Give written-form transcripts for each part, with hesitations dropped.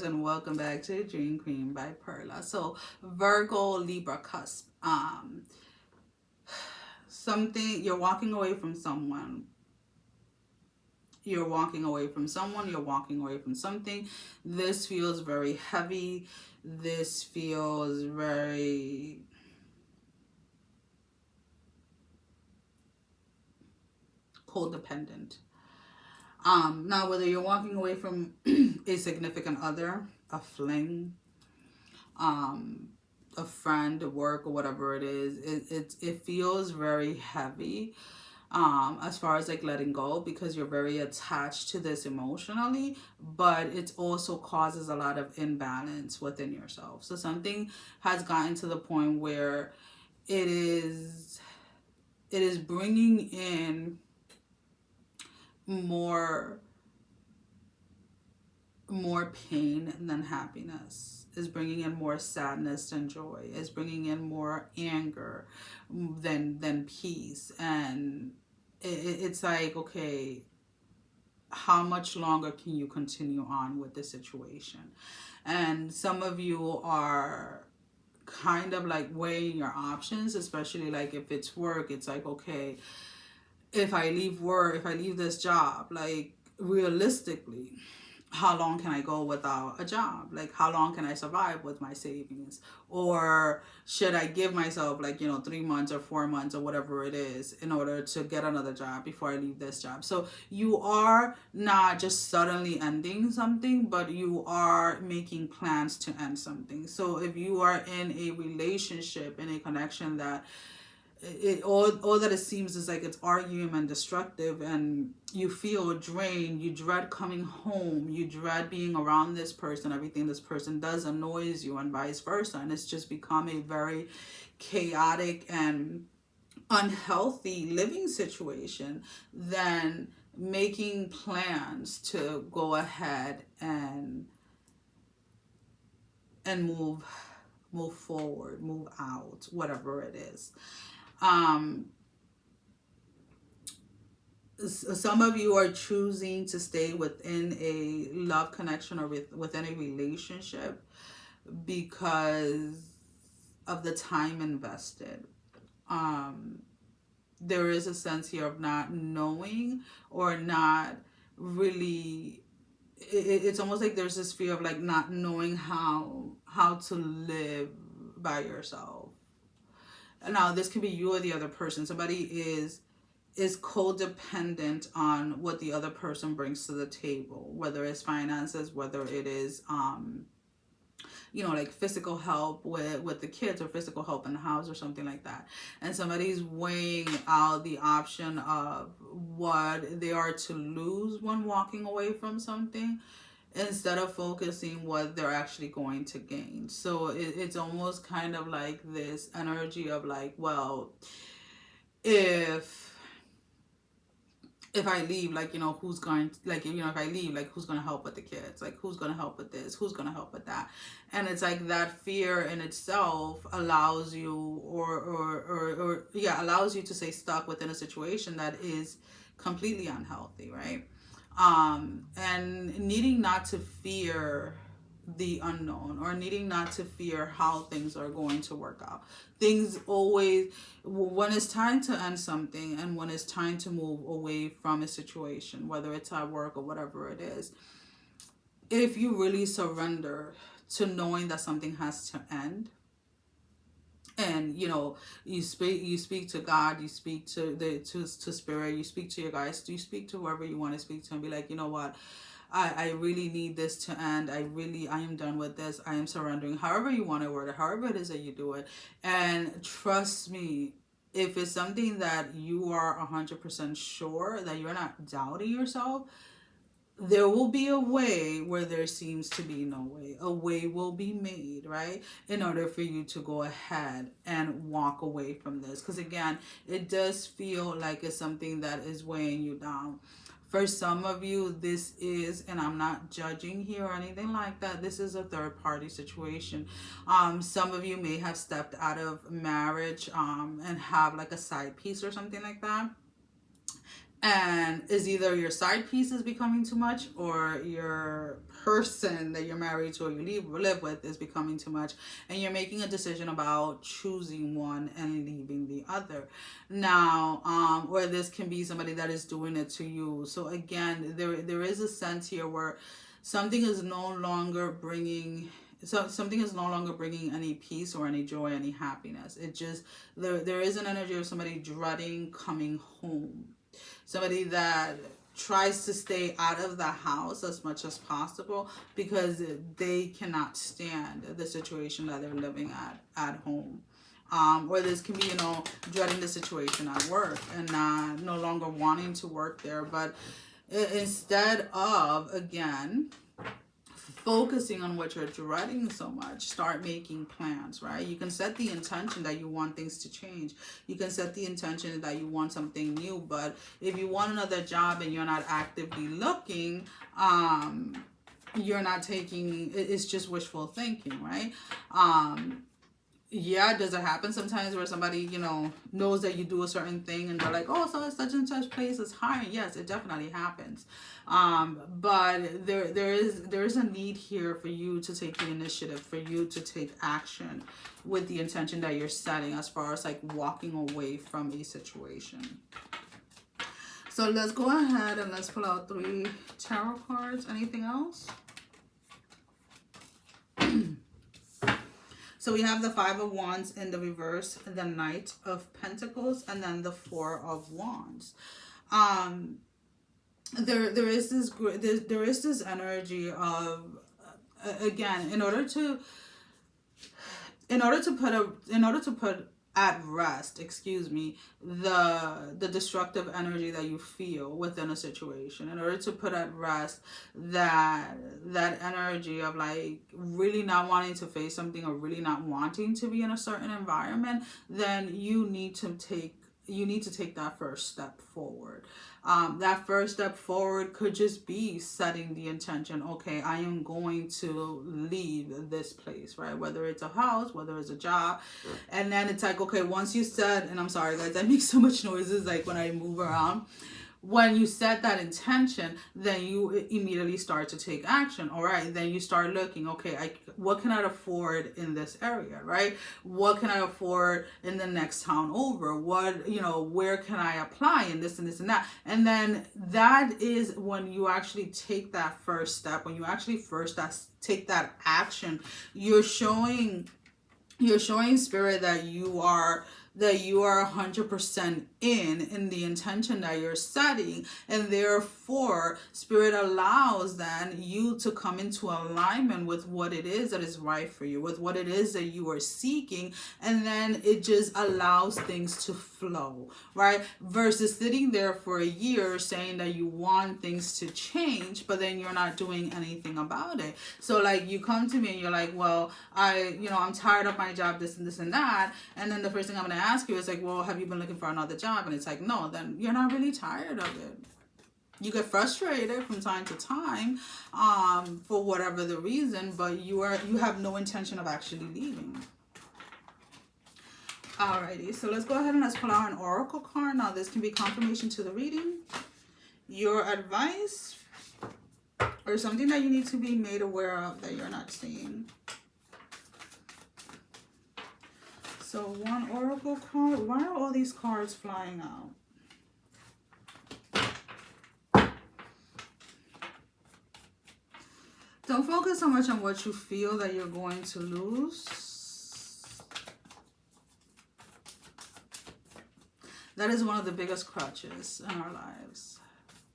and welcome back to Dream Queen by Perla. So Virgo, Libra Cusp. Something you're walking away from someone. You're walking away from someone. You're walking away from something. This feels very heavy. This feels very codependent. Now, whether you're walking away from a significant other, a fling, um, a friend, a work, or whatever it is, it feels very heavy. As far as like letting go, because you're very attached to this emotionally, but it also causes a lot of imbalance within yourself. So something has gotten to the point where it is bringing in more pain than happiness, is bringing in more sadness than joy, is bringing in more anger than peace. And it's like, okay, how much longer can you continue on with this situation? And some of you are kind of like weighing your options, especially like if it's work. It's like, okay, if I leave work, if I leave this job, like realistically, how long can I go without a job? Like, how long can I survive with my savings? Or should I give myself like, 3 months or 4 months or whatever it is in order to get another job before I leave this job? So you are not just suddenly ending something, but you are making plans to end something. So if you are in a relationship, in a connection that all that it seems is like it's arguing and destructive, and you feel drained, you dread coming home, you dread being around this person, everything this person does annoys you, and vice versa, and it's just become a very chaotic and unhealthy living situation, then making plans to go ahead and move forward, move out, whatever it is. Some of you are choosing to stay within a love connection or within a relationship because of the time invested. There is a sense here of not knowing, or not really, it's almost like there's this fear of like not knowing how to live by yourself. Now, this could be you or the other person. Somebody is codependent on what the other person brings to the table, whether it's finances, whether it is like physical help with the kids, or physical help in the house, or something like that. And somebody's weighing out the option of what they are to lose when walking away from something, instead of focusing what they're actually going to gain. So it's almost kind of like this energy of like, well, if I leave, like, who's going to, like, if I leave, like, who's going to help with the kids? Like, who's going to help with this? Who's going to help with that? And it's like that fear in itself allows you, allows you to stay stuck within a situation that is completely unhealthy, right? And needing not to fear the unknown, or needing not to fear how things are going to work out. Things always, when it's time to end something and when it's time to move away from a situation, whether it's at work or whatever it is, if you really surrender to knowing that something has to end, and you speak to God, you speak to spirit, you speak to your guys, you speak to whoever you want to speak to, and be like, you know what, I really need this to end. I am done with this. I am surrendering. However you want to word it, however it is that you do it. And trust me, if it's something that you are 100% sure, that you're not doubting yourself, there will be a way where there seems to be no way. A way will be made, right? In order for you to go ahead and walk away from this. Because again, it does feel like it's something that is weighing you down. For some of you, this is, and I'm not judging here or anything like that, this is a third party situation. Some of you may have stepped out of marriage and have like a side piece or something like that. And is either your side piece is becoming too much, or your person that you're married to or you live with is becoming too much, and you're making a decision about choosing one and leaving the other. Now, or this can be somebody that is doing it to you. So again, there is a sense here where something is no longer bringing something is no longer bringing any peace or any joy, any happiness. It just, there is an energy of somebody dreading coming home. Somebody that tries to stay out of the house as much as possible because they cannot stand the situation that they're living at home. Or this can be, dreading the situation at work and no longer wanting to work there. But instead of, again, focusing on what you're dreading so much, start making plans, right? You can set the intention that you want things to change. You can set the intention that you want something new. But if you want another job and you're not actively looking, you're not taking, it's just wishful thinking, right? Yeah, does it happen sometimes where somebody, knows that you do a certain thing and they're like, oh, so such and such place is hiring? Yes, it definitely happens. But there is a need here for you to take the initiative, for you to take action with the intention that you're setting as far as like walking away from a situation. So let's go ahead and let's pull out 3 tarot cards. Anything else? So we have the 5 of Wands in the reverse, the Knight of Pentacles, and then the 4 of Wands. There is this energy of, again, in order to put at rest, the destructive energy that you feel within a situation, in order to put at rest that energy of like really not wanting to face something or really not wanting to be in a certain environment, then you need to take that first step forward. That first step forward could just be setting the intention, okay, I am going to leave this place, right? Whether it's a house, whether it's a job. And then it's like, okay, once you said, and I'm sorry guys, that makes so much noises like when I move around. When you set that intention, then you immediately start to take action. All right, then you start looking, okay, what can I afford in this area, right? What can I afford in the next town over? What, where can I apply in this and this and that? And then that is when you actually take that first step, when you actually take that action, you're showing spirit that you are 100% in the intention that you're setting, and therefore spirit allows then you to come into alignment with what it is that is right for you, with what it is that you are seeking, and then it just allows things to flow, right? Versus sitting there for a year saying that you want things to change, but then you're not doing anything about it. So like you come to me and you're like, well, I'm tired of my job, this and this and that, and then the first thing I'm going to ask you is like, well, have you been looking for another job? And it's like, no, then you're not really tired of it. You get frustrated from time to time for whatever the reason, but you have no intention of actually leaving. Alrighty, so let's go ahead and let's pull out an oracle card. Now this can be confirmation to the reading, your advice, or something that you need to be made aware of that you're not seeing. So one oracle card. Why are all these cards flying out? Don't focus so much on what you feel that you're going to lose. That is one of the biggest crutches in our lives.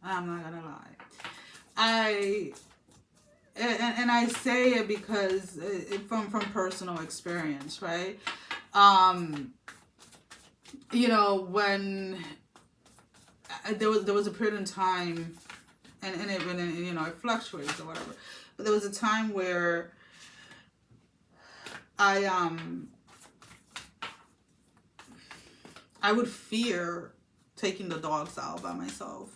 I'm not gonna lie. I say it because from personal experience, right? When there was a period in time, and it fluctuates or whatever, but there was a time where I would fear taking the dogs out by myself,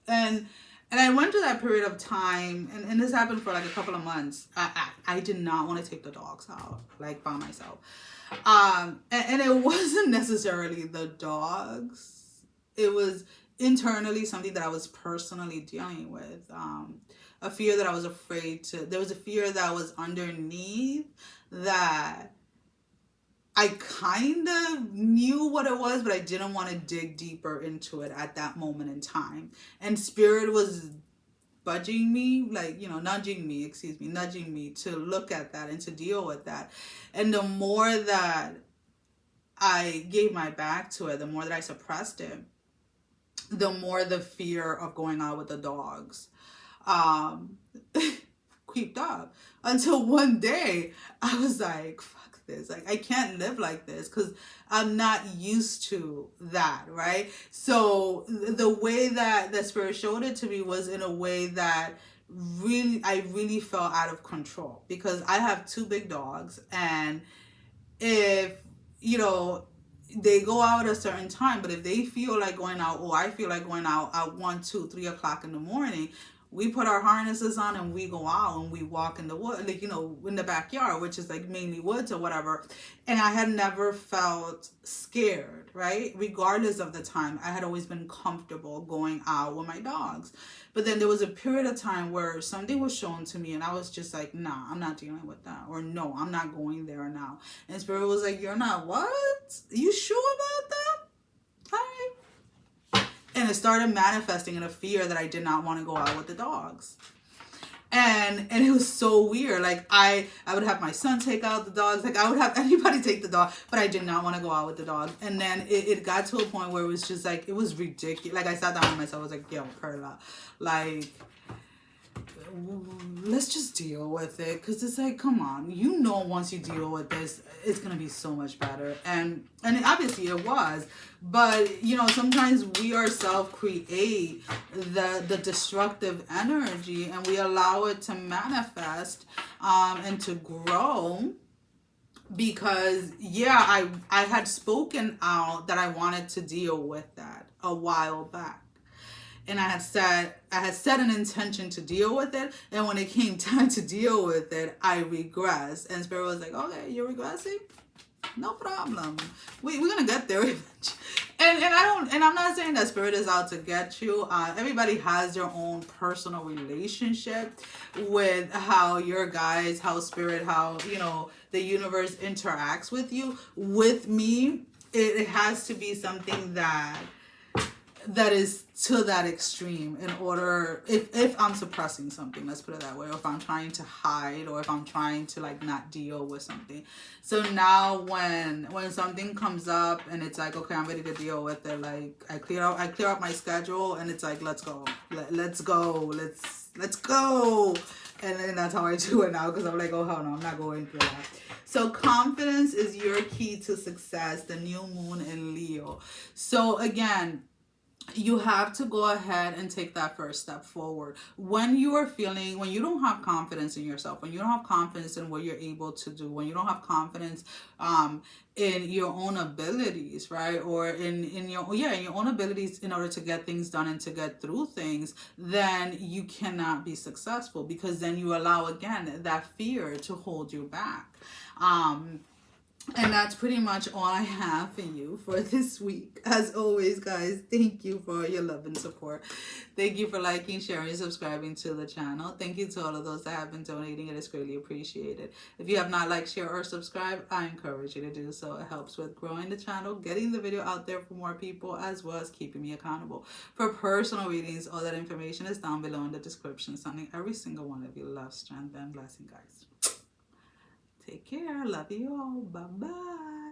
and I went through that period of time, and this happened for like a couple of months. I did not want to take the dogs out like by myself. And it wasn't necessarily the dogs. it was internally something that I was personally dealing with. A fear that I was afraid to, there was a fear that was underneath that I kind of knew what it was, but I didn't want to dig deeper into it at that moment in time. And spirit was budging me, like, nudging me, excuse me, nudging me to look at that and to deal with that. And the more that I gave my back to it, the more that I suppressed it, the more the fear of going out with the dogs um creeped up, until one day I was like, fuck this, like I can't live like this because I'm not used to that, right? So the way that the spirit showed it to me was in a way that I really felt out of control, because I have two big dogs, and if you know they go out at a certain time, but if they feel like going out, or I feel like going out at 1, 2, 3 o'clock in the morning, we put our harnesses on and we go out and we walk in the wood, like, in the backyard, which is like mainly woods or whatever. And I had never felt scared, right? Regardless of the time, I had always been comfortable going out with my dogs. But then there was a period of time where something was shown to me and I was just like, nah, I'm not dealing with that. Or no, I'm not going there now. And spirit was like, you're not what? You sure about that? All right. And it started manifesting in a fear that I did not want to go out with the dogs. And it was so weird. Like I would have my son take out the dogs. Like I would have anybody take the dog, but I did not want to go out with the dog. And then it got to a point where it was just like, it was ridiculous. Like I sat down with myself, I was like, yo, Perla, like, let's just deal with it, because it's like, come on, once you deal with this, it's gonna be so much better. And obviously it was, but sometimes we ourselves create the destructive energy, and we allow it to manifest and to grow, because I had spoken out that I wanted to deal with that a while back. And I had set an intention to deal with it, and when it came time to deal with it, I regressed. And spirit was like, okay, you're regressing, no problem, we're gonna get there eventually. And I'm not saying that spirit is out to get you. Everybody has their own personal relationship with how how spirit, how the universe interacts with you. With me, it has to be something that is to that extreme, in order, if I'm suppressing something, let's put it that way, or if I'm trying to hide, or if I'm trying to like not deal with something. So now when something comes up and it's like, okay, I'm ready to deal with it, like I clear up my schedule, and it's like, let's go, let's go. And then that's how I do it now, because I'm like, oh hell no, I'm not going through that. So confidence is your key to success, the new moon in Leo. So again, you have to go ahead and take that first step forward. When you don't have confidence in yourself, when you don't have confidence in what you're able to do, when you don't have confidence in your own abilities, right? Or in your own abilities in order to get things done and to get through things, then you cannot be successful, because then you allow, again, that fear to hold you back. And that's pretty much all I have for you for this week. As always, guys, thank you for your love and support. Thank you for liking, sharing, subscribing to the channel. Thank you to all of those that have been donating. It is greatly appreciated. If you have not liked, share, or subscribed, I encourage you to do so. It helps with growing the channel, getting the video out there for more people, as well as keeping me accountable. For personal readings, all that information is down below in the description. Sending every single one of you love, strength, and blessing, guys. Take care. Love you all. Bye-bye.